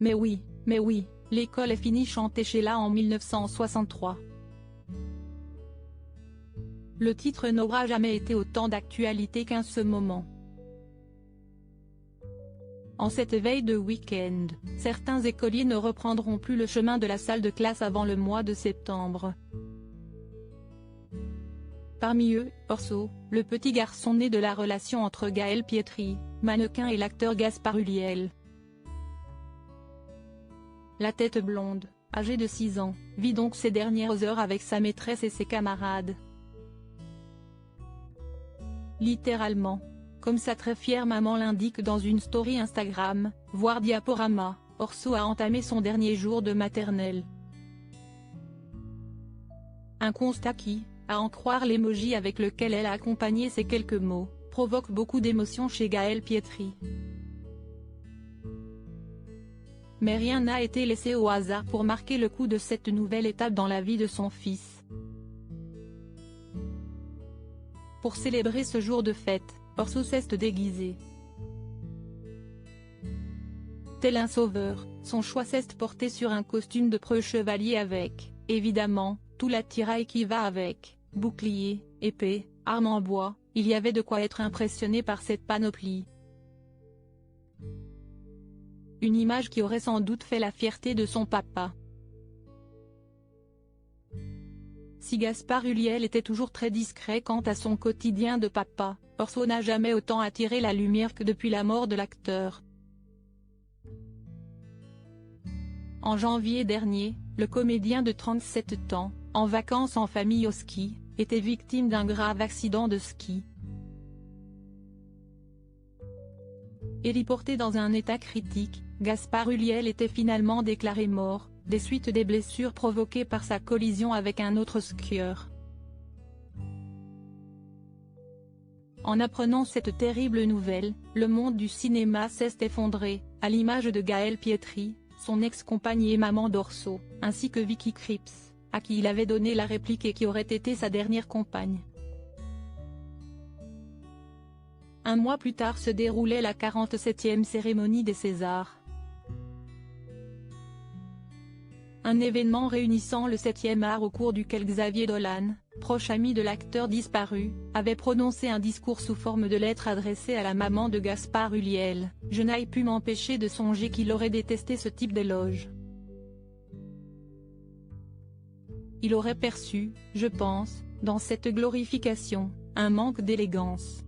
Mais oui, l'école est finie, chantait Sheila en 1963. Le titre n'aura jamais été autant d'actualité qu'en ce moment. En cette veille de week-end, certains écoliers ne reprendront plus le chemin de la salle de classe avant le mois de septembre. Parmi eux, Orso, le petit garçon né de la relation entre Gaël Pietri, mannequin, et l'acteur Gaspard Ulliel. La tête blonde, âgé de 6 ans, vit donc ses dernières heures avec sa maîtresse et ses camarades. Littéralement. Comme sa très fière maman l'indique dans une story Instagram, voire diaporama, Orso a entamé son dernier jour de maternelle. Un constat qui, à en croire l'emoji avec lequel elle a accompagné ces quelques mots, provoque beaucoup d'émotions chez Gaël Pietri. Mais rien n'a été laissé au hasard pour marquer le coup de cette nouvelle étape dans la vie de son fils. Pour célébrer ce jour de fête, Orso s'est déguisé. Tel un sauveur, son choix s'est porté sur un costume de preux chevalier avec, évidemment, tout l'attirail qui va avec, bouclier, épée, arme en bois. Il y avait de quoi être impressionné par cette panoplie. Une image qui aurait sans doute fait la fierté de son papa. Si Gaspard Ulliel était toujours très discret quant à son quotidien de papa, Orso n'a jamais autant attiré la lumière que depuis la mort de l'acteur. En janvier dernier, le comédien de 37 ans, en vacances en famille au ski, était victime d'un grave accident de ski. Héliporté dans un état critique, Gaspard Ulliel était finalement déclaré mort, des suites des blessures provoquées par sa collision avec un autre skieur. En apprenant cette terrible nouvelle, le monde du cinéma s'est effondré, à l'image de Gaël Pietri, son ex-compagne et maman d'Orso, ainsi que Vicky Krieps, à qui il avait donné la réplique et qui aurait été sa dernière compagne. Un mois plus tard se déroulait la 47e cérémonie des Césars. Un événement réunissant le 7e art au cours duquel Xavier Dolan, proche ami de l'acteur disparu, avait prononcé un discours sous forme de lettre adressée à la maman de Gaspard Ulliel. Je n'ai pu m'empêcher de songer qu'il aurait détesté ce type d'éloge. Il aurait perçu, je pense, dans cette glorification, un manque d'élégance.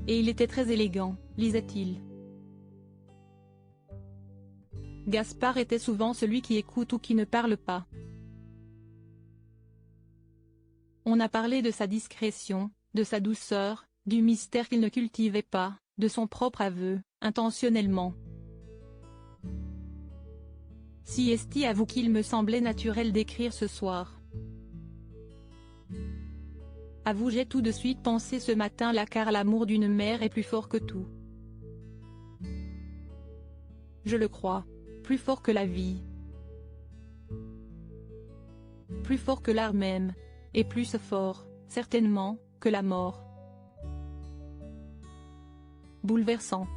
Et il était très élégant, lisait-il. Gaspard était souvent celui qui écoute ou qui ne parle pas. On a parlé de sa discrétion, de sa douceur, du mystère qu'il ne cultivait pas, de son propre aveu, intentionnellement. Si esti avoue qu'il me semblait naturel d'écrire ce soir. Avoue, j'ai tout de suite pensé ce matin-là car l'amour d'une mère est plus fort que tout. Je le crois. Plus fort que la vie. Plus fort que l'art même. Et plus fort, certainement, que la mort. Bouleversant.